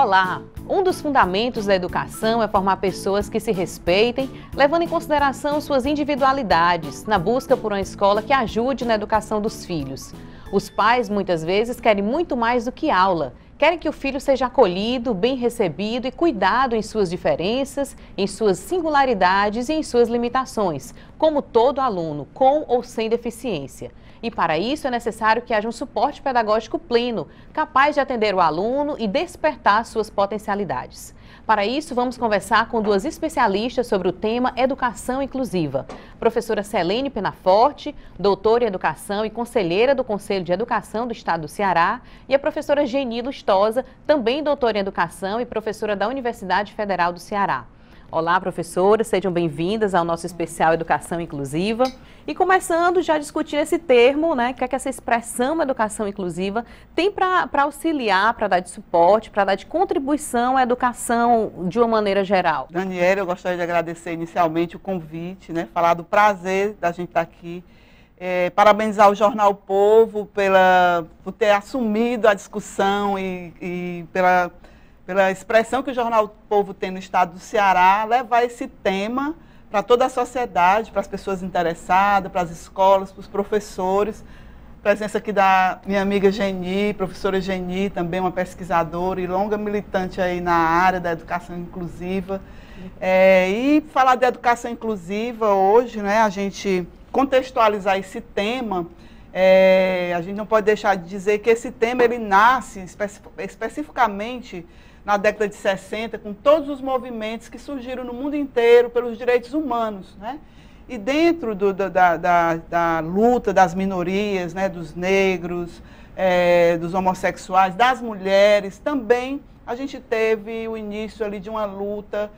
Olá! Um dos fundamentos da educação é formar pessoas que se respeitem, levando em consideração suas individualidades, na busca por uma escola que ajude na educação dos filhos. Os pais, muitas vezes, querem muito mais do que aula. Querem que o filho seja acolhido, bem recebido e cuidado em suas diferenças, em suas singularidades e em suas limitações, como todo aluno, com ou sem deficiência. E para isso é necessário que haja um suporte pedagógico pleno, capaz de atender o aluno e despertar suas potencialidades. Para isso, vamos conversar com duas especialistas sobre o tema Educação Inclusiva. Professora Celene Penaforte, doutora em Educação e conselheira do Conselho de Educação do Estado do Ceará, e a professora Geni Lustosa, também doutora em Educação e professora da Universidade Federal do Ceará. Olá, professoras, sejam bem-vindas ao nosso especial Educação Inclusiva. E começando já discutindo esse termo, né, que é que essa expressão Educação Inclusiva tem para auxiliar, para dar de suporte, para dar de contribuição à educação de uma maneira geral. Daniela, eu gostaria de agradecer inicialmente o convite, né, falar do prazer da gente estar aqui. Parabenizar o Jornal O Povo por ter assumido a discussão e pela expressão que o Jornal O Povo tem no estado do Ceará, levar esse tema para toda a sociedade, para as pessoas interessadas, para as escolas, para os professores. Presença aqui da minha amiga Geni, professora Geni, também uma pesquisadora e longa militante aí na área da educação inclusiva. E falar de educação inclusiva hoje, né, a gente contextualizar esse tema, a gente não pode deixar de dizer que esse tema ele nasce especificamente na década de 60, com todos os movimentos que surgiram no mundo inteiro pelos direitos humanos, né? E dentro da luta das minorias, né, dos negros, dos homossexuais, das mulheres, também a gente teve o início ali de uma luta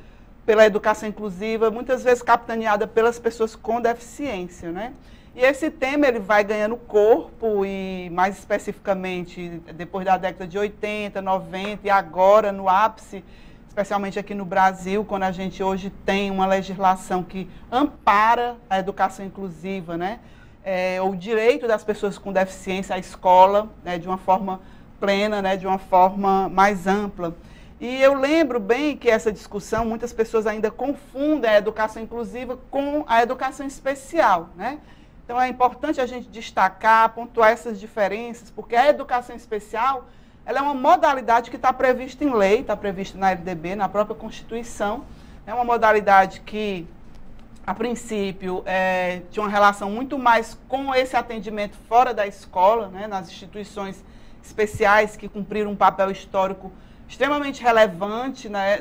pela educação inclusiva, muitas vezes capitaneada pelas pessoas com deficiência, né? E esse tema ele vai ganhando corpo e, mais especificamente, depois da década de 80, 90 e agora no ápice, especialmente aqui no Brasil, quando a gente hoje tem uma legislação que ampara a educação inclusiva, né? O direito das pessoas com deficiência à escola, né, de uma forma plena, né, de uma forma mais ampla. E eu lembro bem que essa discussão, muitas pessoas ainda confundem a educação inclusiva com a educação especial, né? Então, é importante a gente destacar, pontuar essas diferenças, porque a educação especial ela é uma modalidade que está prevista em lei, está prevista na LDB, na própria Constituição. É uma modalidade que, a princípio, tinha uma relação muito mais com esse atendimento fora da escola, né, nas instituições especiais que cumpriram um papel histórico extremamente relevante, né,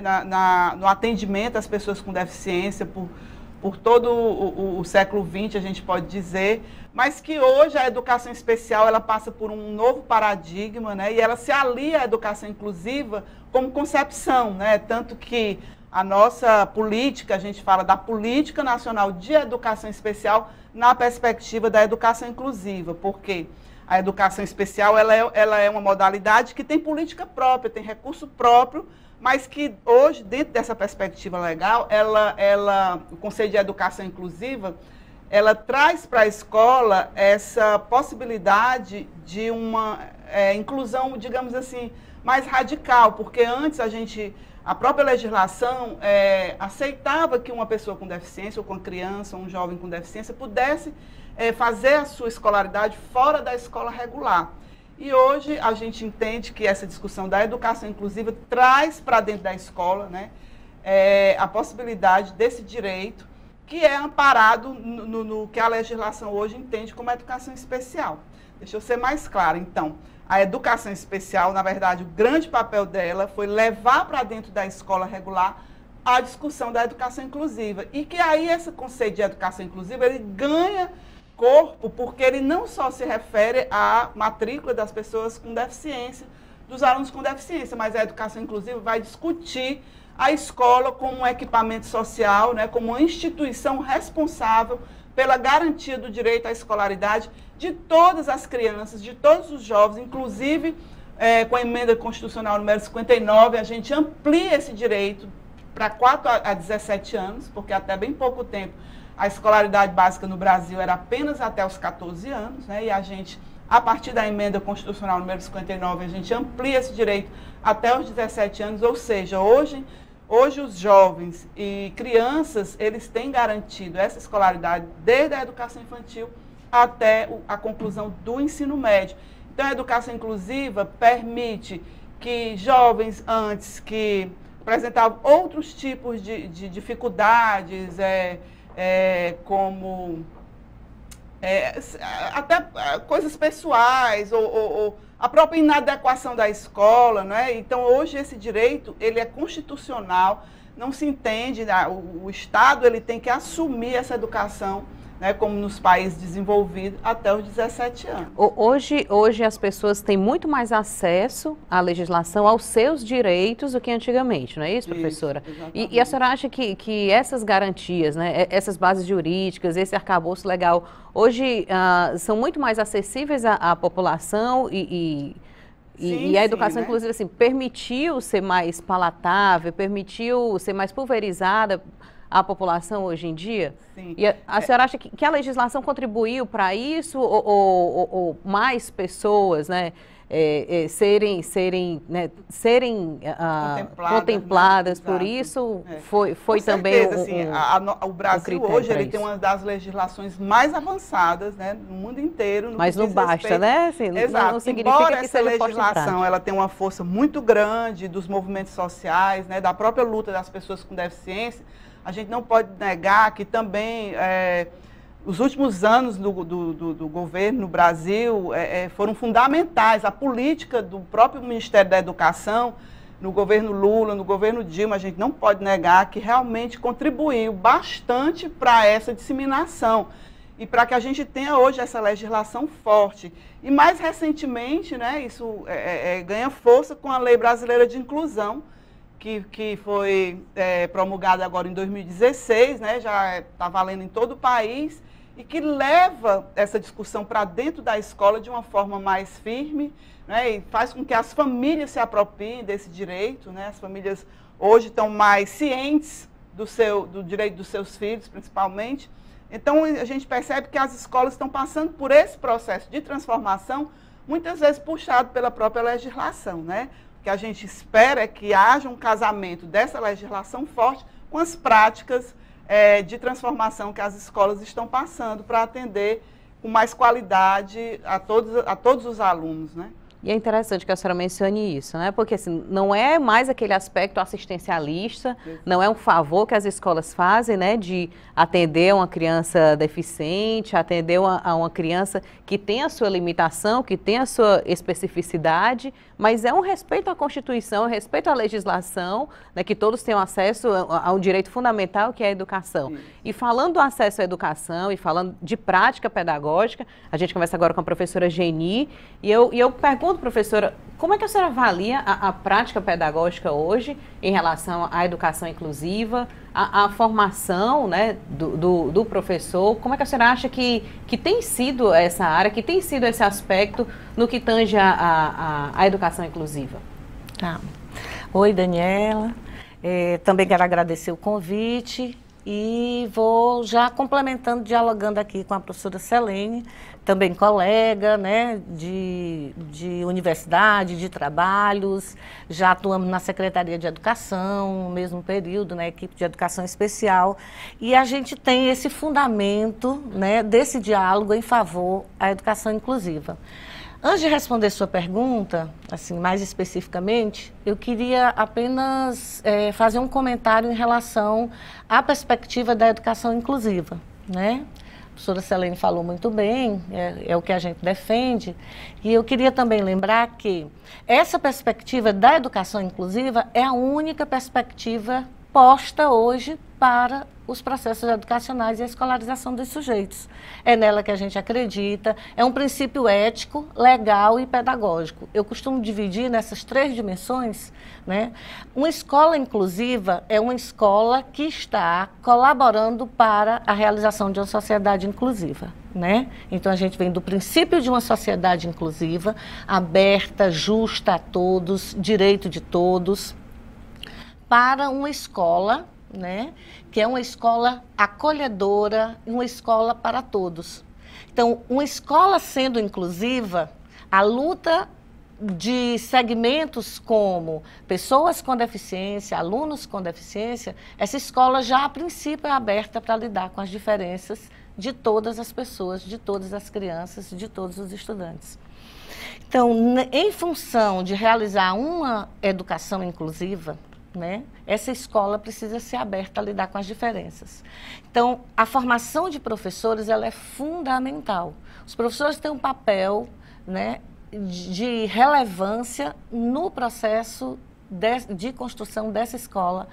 no atendimento às pessoas com deficiência, por todo o século XX, a gente pode dizer, mas que hoje a educação especial ela passa por um novo paradigma, né, e ela se alia à educação inclusiva como concepção, né, tanto que a nossa política, a gente fala da Política Nacional de Educação Especial na perspectiva da educação inclusiva, porque a educação especial ela é uma modalidade que tem política própria, tem recurso próprio, mas que hoje, dentro dessa perspectiva legal, o Conselho de Educação Inclusiva, ela traz para a escola essa possibilidade de uma inclusão, digamos assim, mais radical, porque antes a própria legislação aceitava que uma pessoa com deficiência, ou com uma criança, ou um jovem com deficiência, pudesse fazer a sua escolaridade fora da escola regular. E hoje a gente entende que essa discussão da educação inclusiva traz para dentro da escola, né, a possibilidade desse direito que é amparado no que a legislação hoje entende como educação especial. Deixa eu ser mais clara, então. A educação especial, na verdade, o grande papel dela foi levar para dentro da escola regular a discussão da educação inclusiva. E que aí esse conceito de educação inclusiva, ele ganha corpo, porque ele não só se refere à matrícula das pessoas com deficiência, dos alunos com deficiência, mas a educação inclusiva vai discutir a escola como um equipamento social, né, como uma instituição responsável pela garantia do direito à escolaridade de todas as crianças, de todos os jovens, inclusive com a emenda constitucional número 59, a gente amplia esse direito para 4 a 17 anos, porque até bem pouco tempo a escolaridade básica no Brasil era apenas até os 14 anos, né, e a gente A partir da emenda constitucional número 59, a gente amplia esse direito até os 17 anos, ou seja, hoje os jovens e crianças, eles têm garantido essa escolaridade desde a educação infantil até a conclusão do ensino médio. Então, a educação inclusiva permite que jovens antes que apresentavam outros tipos de dificuldades, como até coisas pessoais ou a própria inadequação da escola, né? Então, hoje esse direito ele é constitucional, não se entende, né? O Estado ele tem que assumir essa educação, né, como nos países desenvolvidos, até os 17 anos. Hoje as pessoas têm muito mais acesso à legislação, aos seus direitos do que antigamente, não é isso, professora? Isso, e a senhora acha que essas garantias, né, essas bases jurídicas, esse arcabouço legal, hoje são muito mais acessíveis à população e a educação, né? Inclusive, assim, permitiu ser mais palatável, permitiu ser mais pulverizada à população hoje em dia? Sim. E a senhora acha que a legislação contribuiu para isso ou mais pessoas, né, serem contempladas né? por isso? Foi Com também certeza, o Brasil hoje ele tem uma das legislações mais avançadas, né, no mundo inteiro. Mas não basta, né? Assim, exato. Não significa Embora que essa seja legislação ela tem uma força muito grande dos movimentos sociais, né, da própria luta das pessoas com deficiência, a gente não pode negar que também os últimos anos do governo no Brasil foram fundamentais. A política do próprio Ministério da Educação, no governo Lula, no governo Dilma, a gente não pode negar que realmente contribuiu bastante para essa disseminação e para que a gente tenha hoje essa legislação forte. E mais recentemente, né, isso ganha força com a Lei Brasileira de Inclusão, que foi promulgada agora em 2016, né, já está valendo em todo o país, e que leva essa discussão para dentro da escola de uma forma mais firme, né, e faz com que as famílias se apropriem desse direito, né, as famílias hoje estão mais cientes do direito dos seus filhos, principalmente. Então, a gente percebe que as escolas estão passando por esse processo de transformação, muitas vezes puxado pela própria legislação, né? O que a gente espera é que haja um casamento dessa legislação forte com as práticas de transformação que as escolas estão passando para atender com mais qualidade a todos os alunos, né? E é interessante que a senhora mencione isso, né? Porque assim, não é mais aquele aspecto assistencialista, não é um favor que as escolas fazem, né? De atender uma criança deficiente, atender a uma criança que tem a sua limitação, que tem a sua especificidade, mas é um respeito à Constituição, um respeito à legislação, né? Que todos tenham acesso a um direito fundamental que é a educação. Sim. E falando do acesso à educação e falando de prática pedagógica, a gente conversa agora com a professora Geni, e eu pergunto, professora, como é que a senhora avalia a prática pedagógica hoje em relação à educação inclusiva, a formação, né, do professor? Como é que a senhora acha que tem sido essa área, que tem sido esse aspecto no que tange a educação inclusiva? Tá. Oi, Daniela. Também quero agradecer o convite e vou já complementando, dialogando aqui com a professora Selene, também colega, né, de universidade, de trabalhos, já atuamos na Secretaria de Educação, no mesmo período, na equipe de educação especial, e a gente tem esse fundamento, né, desse diálogo em favor à educação inclusiva. Antes de responder sua pergunta, assim, mais especificamente, eu queria apenas fazer um comentário em relação à perspectiva da educação inclusiva, né? A professora Selene falou muito bem, é o que a gente defende, e eu queria também lembrar que essa perspectiva da educação inclusiva é a única perspectiva posta hoje para os processos educacionais e a escolarização dos sujeitos. É nela que a gente acredita, é um princípio ético, legal e pedagógico. Eu costumo dividir nessas três dimensões, né? Uma escola inclusiva é uma escola que está colaborando para a realização de uma sociedade inclusiva, né? Então a gente vem do princípio de uma sociedade inclusiva, aberta, justa a todos, direito de todos, para uma escola, né, que é uma escola acolhedora, uma escola para todos, Então, uma escola sendo inclusiva, a luta de segmentos como pessoas com deficiência, alunos com deficiência, essa escola já a princípio é aberta para lidar com as diferenças de todas as pessoas, de todas as crianças, de todos os estudantes. Então, em função de realizar uma educação inclusiva, né, essa escola precisa ser aberta a lidar com as diferenças. Então, a formação de professores ela é fundamental. Os professores têm um papel, né, de relevância no processo de construção dessa escola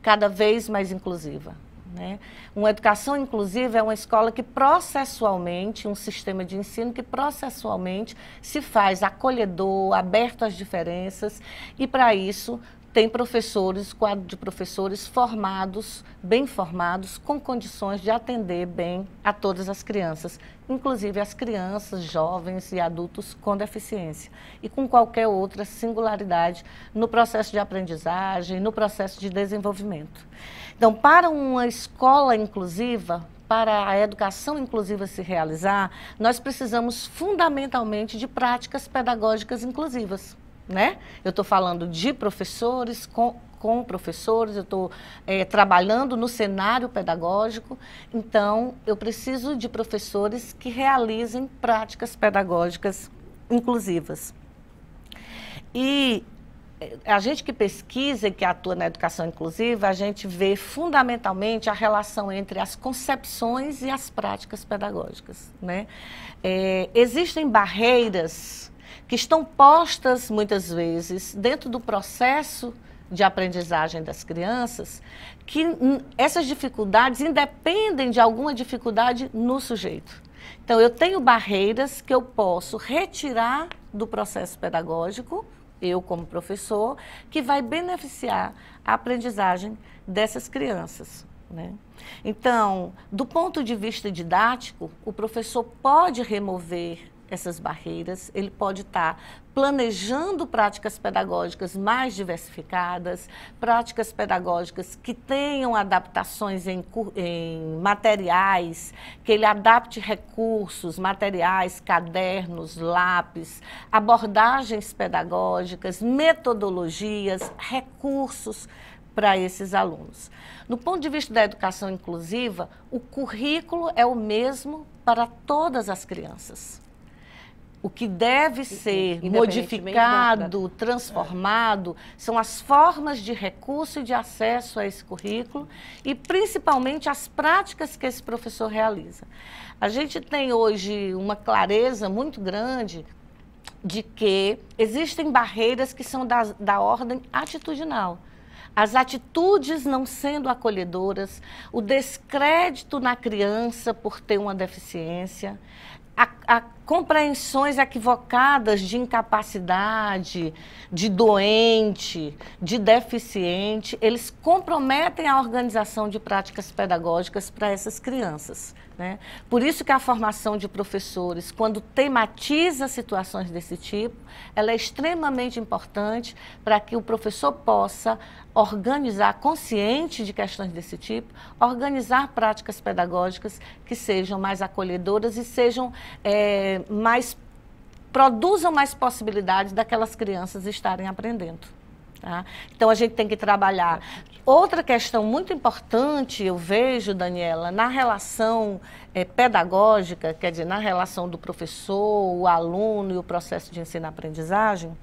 cada vez mais inclusiva, né? Uma educação inclusiva é uma escola que processualmente, um sistema de ensino que processualmente se faz acolhedor, aberto às diferenças, e para isso tem professores, quadro de professores formados, bem formados, com condições de atender bem a todas as crianças, inclusive as crianças, jovens e adultos com deficiência, e com qualquer outra singularidade no processo de aprendizagem, no processo de desenvolvimento. Então, para uma escola inclusiva, para a educação inclusiva se realizar, nós precisamos fundamentalmente de práticas pedagógicas inclusivas. Né? Eu estou falando de professores, com professores, eu estou trabalhando no cenário pedagógico, então eu preciso de professores que realizem práticas pedagógicas inclusivas. E a gente que pesquisa e que atua na educação inclusiva, a gente vê fundamentalmente a relação entre as concepções e as práticas pedagógicas, né? Existem barreiras que estão postas, muitas vezes, dentro do processo de aprendizagem das crianças, que essas dificuldades independem de alguma dificuldade no sujeito. Então, eu tenho barreiras que eu posso retirar do processo pedagógico, eu como professor, que vai beneficiar a aprendizagem dessas crianças, né? Então, do ponto de vista didático, o professor pode remover essas barreiras, ele pode estar planejando práticas pedagógicas mais diversificadas, práticas pedagógicas que tenham adaptações em materiais, que ele adapte recursos, materiais, cadernos, lápis, abordagens pedagógicas, metodologias, recursos para esses alunos. No ponto de vista da educação inclusiva, o currículo é o mesmo para todas as crianças. O que deve ser modificado, transformado, são as formas de recurso e de acesso a esse currículo e, principalmente, as práticas que esse professor realiza. A gente tem hoje uma clareza muito grande de que existem barreiras que são da ordem atitudinal. As atitudes não sendo acolhedoras, o descrédito na criança por ter uma deficiência, a compreensões equivocadas de incapacidade, de doente, de deficiente, eles comprometem a organização de práticas pedagógicas para essas crianças, né? Por isso que a formação de professores, quando tematiza situações desse tipo, ela é extremamente importante para que o professor possa organizar, consciente de questões desse tipo, organizar práticas pedagógicas que sejam mais acolhedoras e sejam produzam mais possibilidades daquelas crianças estarem aprendendo. Tá? Então, a gente tem que trabalhar. Outra questão muito importante, eu vejo, Daniela, na relação pedagógica, quer dizer, na relação do professor, o aluno e o processo de ensino-aprendizagem,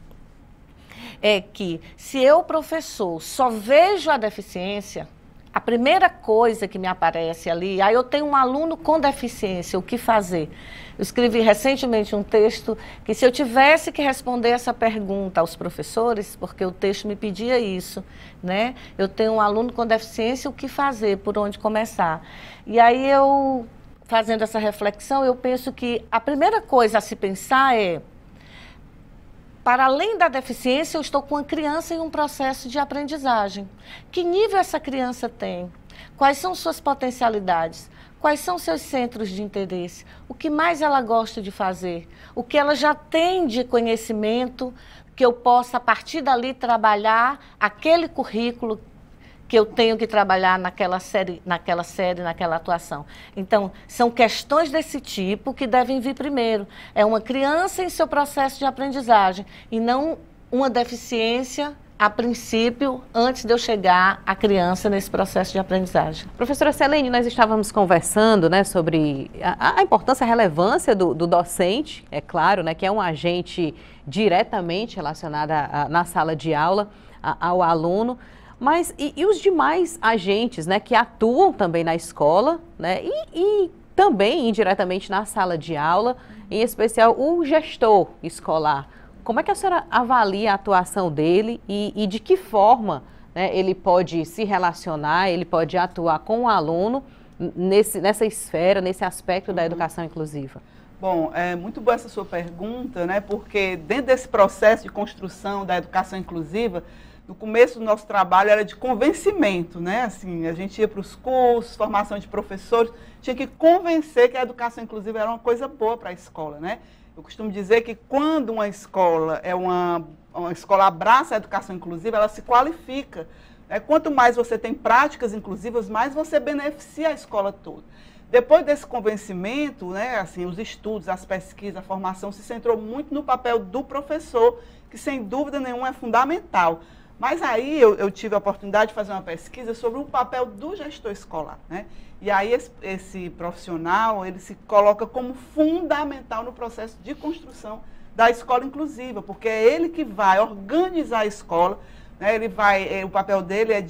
é que se eu, professor, só vejo a deficiência, a primeira coisa que me aparece ali, aí eu tenho um aluno com deficiência, o que fazer? Eu escrevi recentemente um texto que, se eu tivesse que responder essa pergunta aos professores, porque o texto me pedia isso, né? Eu tenho um aluno com deficiência, o que fazer? Por onde começar? E aí eu, fazendo essa reflexão, eu penso que a primeira coisa a se pensar é, para além da deficiência, eu estou com uma criança em um processo de aprendizagem. Que nível essa criança tem? Quais são suas potencialidades? Quais são seus centros de interesse? O que mais ela gosta de fazer? O que ela já tem de conhecimento que eu possa, a partir dali, trabalhar aquele currículo que eu tenho que trabalhar naquela série, naquela atuação. Então, são questões desse tipo que devem vir primeiro. É uma criança em seu processo de aprendizagem e não uma deficiência, a princípio, antes de eu chegar à criança nesse processo de aprendizagem. Professora Selene, nós estávamos conversando, né, sobre a importância, a relevância do docente, é claro, né, que é um agente diretamente relacionado na sala de aula ao aluno, mas e os demais agentes, né, que atuam também na escola, né, e também indiretamente na sala de aula, em especial o gestor escolar. Como é que a senhora avalia a atuação dele e de que forma, né, ele pode se relacionar, ele pode atuar com o aluno nessa esfera, nesse aspecto da educação inclusiva? Bom, é muito boa essa sua pergunta, né, porque dentro desse processo de construção da educação inclusiva, no começo do nosso trabalho era de convencimento, né? Assim, a gente ia para os cursos, formação de professores, tinha que convencer que a educação inclusiva era uma coisa boa para a escola, né? Eu costumo dizer que quando uma escola uma escola abraça a educação inclusiva, ela se qualifica, né? Quanto mais você tem práticas inclusivas, mais você beneficia a escola toda. Depois desse convencimento, né, assim, os estudos, as pesquisas, a formação se centrou muito no papel do professor, que sem dúvida nenhuma é fundamental. Mas aí eu tive a oportunidade de fazer uma pesquisa sobre o papel do gestor escolar, né? E aí esse profissional, ele se coloca como fundamental no processo de construção da escola inclusiva, porque é ele que vai organizar a escola, né? O papel dele é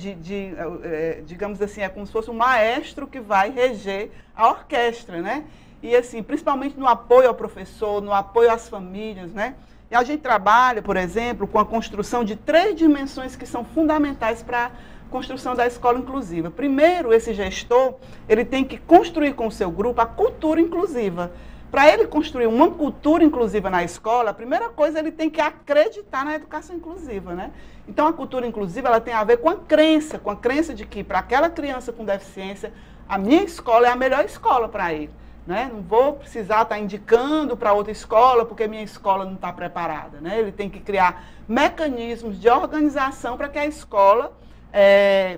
digamos assim, é como se fosse um maestro que vai reger a orquestra, né? E assim, principalmente no apoio ao professor, no apoio às famílias, né? E a gente trabalha, por exemplo, com a construção de 3 dimensões que são fundamentais para a construção da escola inclusiva. Primeiro, esse gestor, ele tem que construir com o seu grupo a cultura inclusiva. Para ele construir uma cultura inclusiva na escola, a primeira coisa, ele tem que acreditar na educação inclusiva, né? Então, a cultura inclusiva, ela tem a ver com a crença de que para aquela criança com deficiência, a minha escola é a melhor escola para ele. Né? Não vou precisar estar indicando para outra escola porque minha escola não está preparada. Né? Ele tem que criar mecanismos de organização para que a escola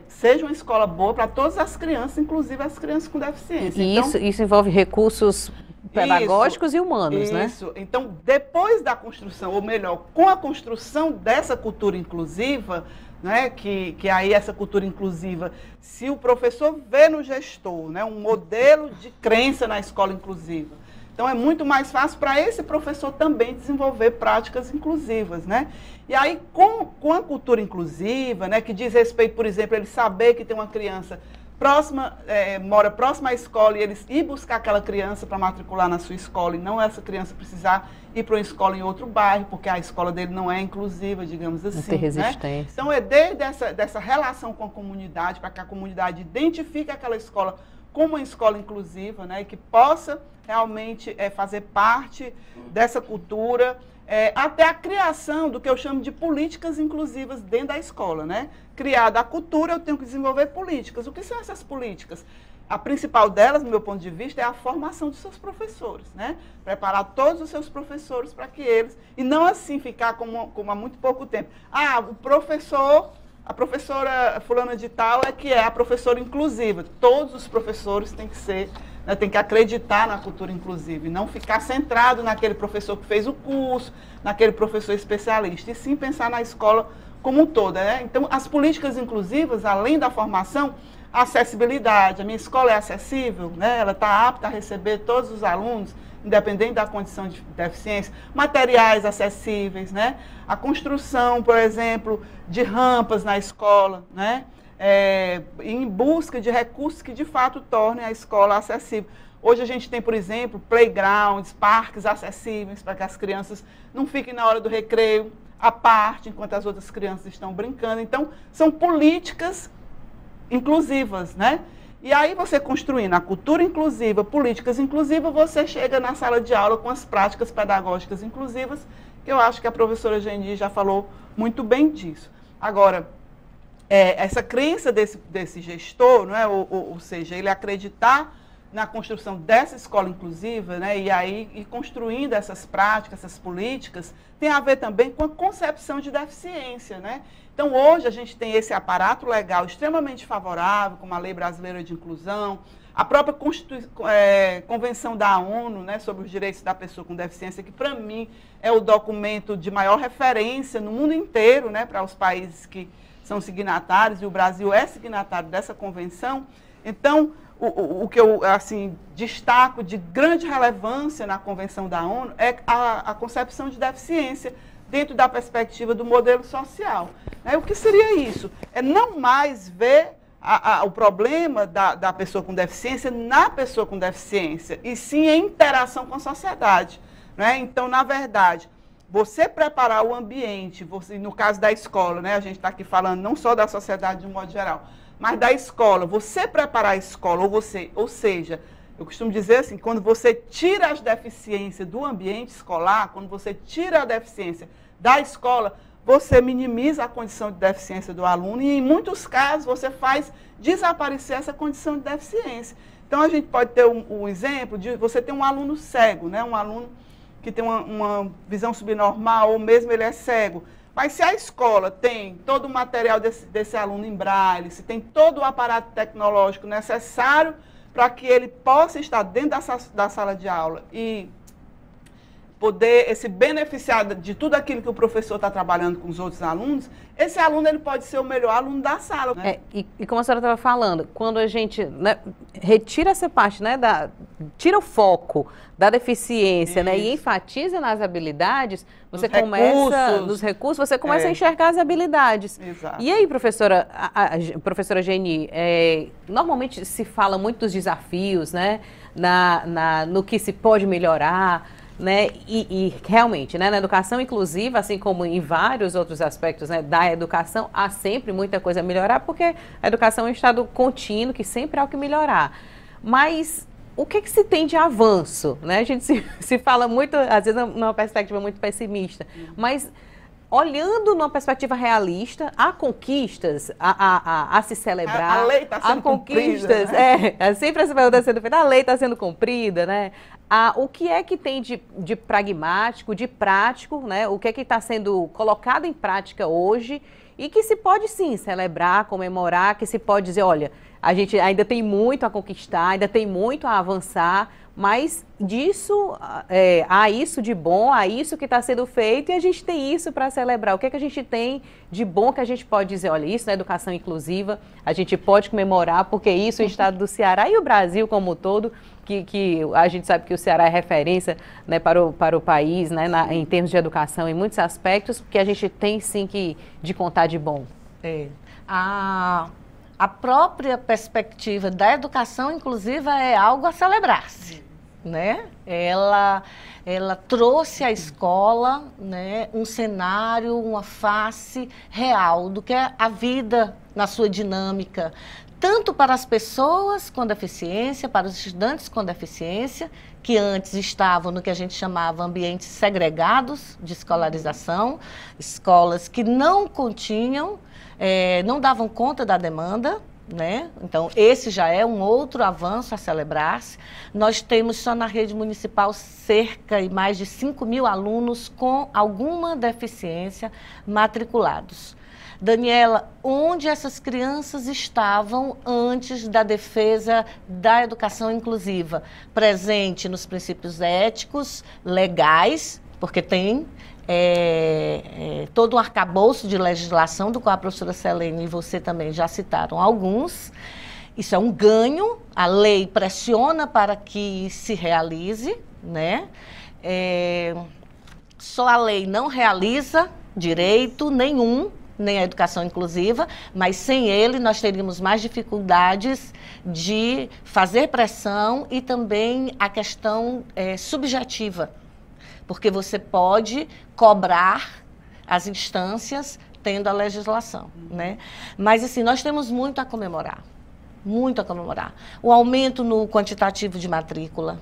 seja uma escola boa para todas as crianças, inclusive as crianças com deficiência. E então, isso envolve recursos pedagógicos e humanos, né? Isso. Então, depois da construção, ou melhor, com a construção dessa cultura inclusiva, né, que aí essa cultura inclusiva, se o professor vê no gestor, né, um modelo de crença na escola inclusiva, então é muito mais fácil para esse professor também desenvolver práticas inclusivas, né? E aí com a cultura inclusiva, né, que diz respeito, por exemplo, ele saber que tem uma criança mora próxima à escola e eles ir buscar aquela criança para matricular na sua escola e não essa criança precisar ir para uma escola em outro bairro, porque a escola dele não é inclusiva, digamos assim. Não tem resistência. Né? Então, é desde dessa relação com a comunidade, para que a comunidade identifique aquela escola como uma escola inclusiva, né, e que possa realmente fazer parte dessa cultura, até a criação do que eu chamo de políticas inclusivas dentro da escola, né? Criada a cultura, eu tenho que desenvolver políticas. O que são essas políticas? A principal delas, no meu ponto de vista, é a formação dos seus professores, né? Preparar todos os seus professores para que eles... E não assim ficar como há muito pouco tempo. Ah, a professora fulana de tal é que é a professora inclusiva. Todos os professores têm que ser... Tem que acreditar na cultura inclusiva e não ficar centrado naquele professor que fez o curso, naquele professor especialista, e sim pensar na escola como um todo. Né? Então, as políticas inclusivas, além da formação, a acessibilidade. A minha escola é acessível, né? Ela está apta a receber todos os alunos, independente da condição de deficiência, materiais acessíveis, né? A construção, por exemplo, de rampas na escola, né? Em busca de recursos que de fato tornem a escola acessível. Hoje a gente tem, por exemplo, playgrounds, parques acessíveis para que as crianças não fiquem na hora do recreio à parte, enquanto as outras crianças estão brincando. Então, são políticas inclusivas, né? E aí você construindo a cultura inclusiva, políticas inclusivas, você chega na sala de aula com as práticas pedagógicas inclusivas, que eu acho que a professora Geni já falou muito bem disso. Agora, essa crença desse gestor, não é? Ou seja, ele acreditar na construção dessa escola inclusiva, né, e construindo essas práticas, essas políticas, tem a ver também com a concepção de deficiência, né? Então, hoje a gente tem esse aparato legal extremamente favorável, como a Lei Brasileira de Inclusão, a própria Convenção da ONU, né, sobre os direitos da pessoa com deficiência, que para mim é o documento de maior referência no mundo inteiro, né, para os países que são signatários, e o Brasil é signatário dessa convenção. Então, o que eu assim, destaco de grande relevância na Convenção da ONU é a concepção de deficiência dentro da perspectiva do modelo social. Né? O que seria isso? É não mais ver o problema da pessoa com deficiência na pessoa com deficiência, e sim em interação com a sociedade. Né? Então, na verdade, você preparar o ambiente, no caso da escola, né? A gente está aqui falando não só da sociedade de um modo geral, mas da escola, você preparar a escola, ou seja, eu costumo dizer assim, quando você tira as deficiências do ambiente escolar, quando você tira a deficiência da escola, você minimiza a condição de deficiência do aluno e, em muitos casos, você faz desaparecer essa condição de deficiência. Então, a gente pode ter um exemplo de você ter um aluno cego, né? Um aluno que tem uma visão subnormal, ou mesmo ele é cego. Mas se a escola tem todo o material desse aluno em braille, se tem todo o aparato tecnológico necessário para que ele possa estar dentro da sala de aula e poder se beneficiar de tudo aquilo que o professor está trabalhando com os outros alunos, esse aluno ele pode ser o melhor aluno da sala. Né? E como a senhora estava falando, quando a gente, né, retira essa parte, né, tira o foco da deficiência, né, e enfatiza nas habilidades, você nos recursos, você começa a enxergar as habilidades. Exato. E aí, professora Geni, normalmente se fala muito dos desafios, né, no que se pode melhorar, né? E realmente, né, na educação inclusiva, assim como em vários outros aspectos, né, da educação, há sempre muita coisa a melhorar, porque a educação é um estado contínuo, que sempre há o que melhorar. Mas o que se tem de avanço? Né? A gente se fala muito, às vezes, numa perspectiva muito pessimista, mas olhando numa perspectiva realista, há conquistas a se celebrar. A lei está sendo conquistas, cumprida, né? Sempre essa pergunta sendo feita, a lei está sendo cumprida, né? O que é que tem de pragmático, de prático, né? O que é que está sendo colocado em prática hoje e que se pode, sim, celebrar, comemorar, que se pode dizer, olha, a gente ainda tem muito a conquistar, ainda tem muito a avançar, mas disso, há isso de bom, há isso que está sendo feito e a gente tem isso para celebrar. O que é que a gente tem de bom que a gente pode dizer, olha, isso na educação inclusiva, a gente pode comemorar, porque isso é o estado do Ceará e o Brasil como um todo, que a gente sabe que o Ceará é referência, né, para o país, né, em termos de educação, em muitos aspectos, que a gente tem sim de contar de bom. A própria perspectiva da educação inclusiva é algo a celebrar-se, né? Ela trouxe à escola, né, um cenário, uma face real do que é a vida na sua dinâmica, tanto para as pessoas com deficiência, para os estudantes com deficiência, que antes estavam no que a gente chamava ambientes segregados de escolarização, escolas que não continham, não davam conta da demanda, né? Então, esse já é um outro avanço a celebrar-se. Nós temos só na rede municipal cerca de mais de 5.000 alunos com alguma deficiência matriculados. Daniela, onde essas crianças estavam antes da defesa da educação inclusiva? Presente nos princípios éticos, legais, porque tem todo um arcabouço de legislação, do qual a professora Selene e você também já citaram alguns. Isso é um ganho, a lei pressiona para que se realize, né? Só a lei não realiza direito nenhum, nem a educação inclusiva, mas sem ele nós teríamos mais dificuldades de fazer pressão e também a questão subjetiva, porque você pode cobrar as instâncias tendo a legislação, né? Mas assim, nós temos muito a comemorar, muito a comemorar. O aumento no quantitativo de matrícula,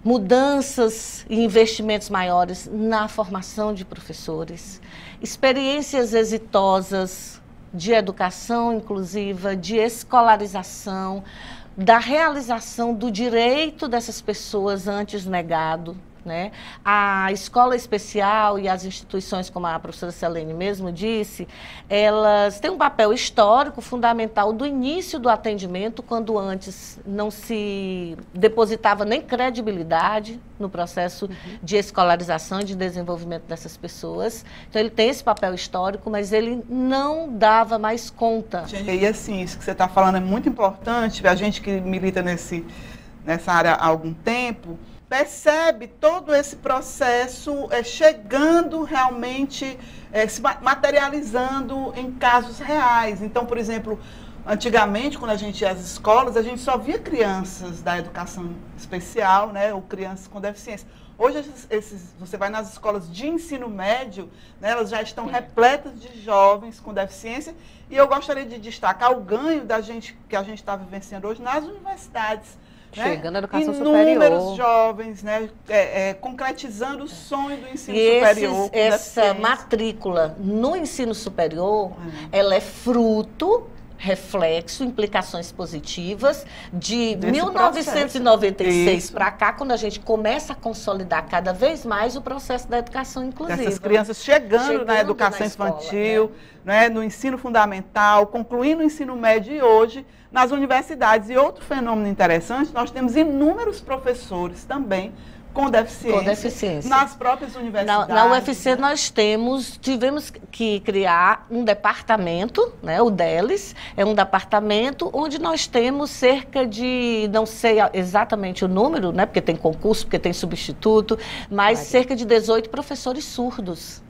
mudanças e investimentos maiores na formação de professores, experiências exitosas de educação inclusiva, de escolarização, da realização do direito dessas pessoas antes negado, né? A escola especial e as instituições, como a professora Selene mesmo disse, elas têm um papel histórico fundamental do início do atendimento, quando antes não se depositava nem credibilidade no processo de escolarização e de desenvolvimento dessas pessoas. Então, ele tem esse papel histórico, mas ele não dava mais conta. E assim, isso que você está falando é muito importante, a gente que milita nessa área há algum tempo, percebe todo esse processo chegando realmente, se materializando em casos reais. Então, por exemplo, antigamente, quando a gente ia às escolas, a gente só via crianças da educação especial, né, ou crianças com deficiência. Hoje, você vai nas escolas de ensino médio, né, elas já estão repletas de jovens com deficiência, e eu gostaria de destacar o ganho que a gente está vivenciando hoje nas universidades. Chegando à educação superior. Inúmeros superior. jovens, né, concretizando o sonho do ensino E superior. essa matrícula no ensino superior, ela é fruto, reflexo, implicações positivas de Desse 1996 para cá, quando a gente começa a consolidar cada vez mais o processo da educação inclusiva. Essas crianças chegando na educação infantil, né, no ensino fundamental, concluindo o ensino médio e hoje nas universidades. E outro fenômeno interessante, nós temos inúmeros professores também com deficiência. Nas próprias universidades. Na UFC nós tivemos que criar um departamento, né, o DELES, é um departamento onde nós temos cerca de, não sei exatamente o número, né, porque tem concurso, porque tem substituto, mas cerca de 18 professores surdos.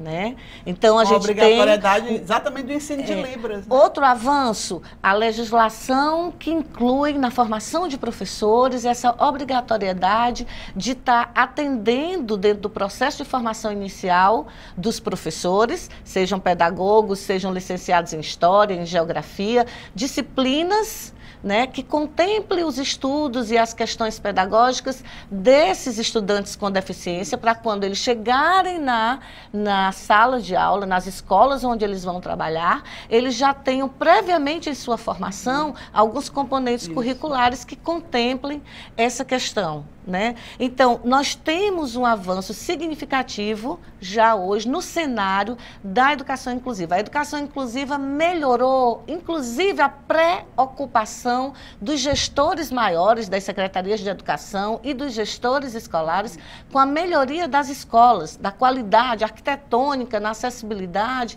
Né? Então, a gente obrigatoriedade exatamente do ensino de Libras. Né? Outro avanço, a legislação que inclui na formação de professores essa obrigatoriedade de estar atendendo dentro do processo de formação inicial dos professores, sejam pedagogos, sejam licenciados em História, em Geografia, disciplinas, né, que contemple os estudos e as questões pedagógicas desses estudantes com deficiência, para quando eles chegarem na sala de aula, nas escolas onde eles vão trabalhar, eles já tenham previamente em sua formação alguns componentes curriculares que contemplem essa questão. Né? Então, nós temos um avanço significativo já hoje no cenário da educação inclusiva. A educação inclusiva melhorou, inclusive, a preocupação dos gestores maiores das secretarias de educação e dos gestores escolares com a melhoria das escolas, da qualidade arquitetônica, na acessibilidade,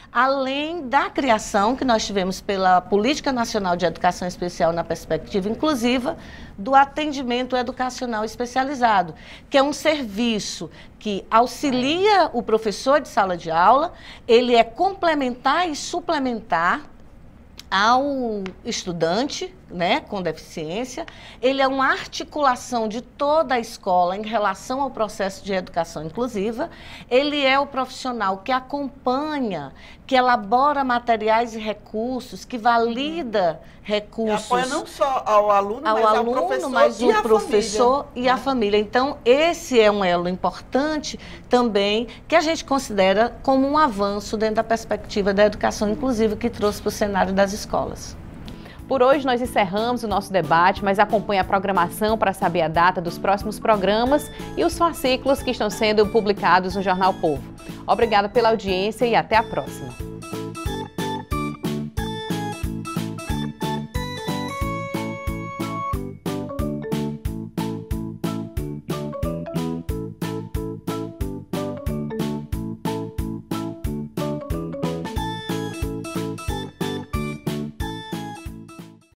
além da criação que nós tivemos pela Política Nacional de Educação Especial na Perspectiva Inclusiva, do atendimento educacional especializado, que é um serviço que auxilia o professor de sala de aula, ele é complementar e suplementar ao estudante, né, com deficiência, ele é uma articulação de toda a escola em relação ao processo de educação inclusiva, ele é o profissional que acompanha, que elabora materiais e recursos, que valida recursos. E apoia não só ao aluno, mas ao professor e a família. Então, esse é um elo importante também, que a gente considera como um avanço dentro da perspectiva da educação inclusiva que trouxe para o cenário das escolas. Por hoje nós encerramos o nosso debate, mas acompanhe a programação para saber a data dos próximos programas e os fascículos que estão sendo publicados no Jornal Povo. Obrigada pela audiência e até a próxima.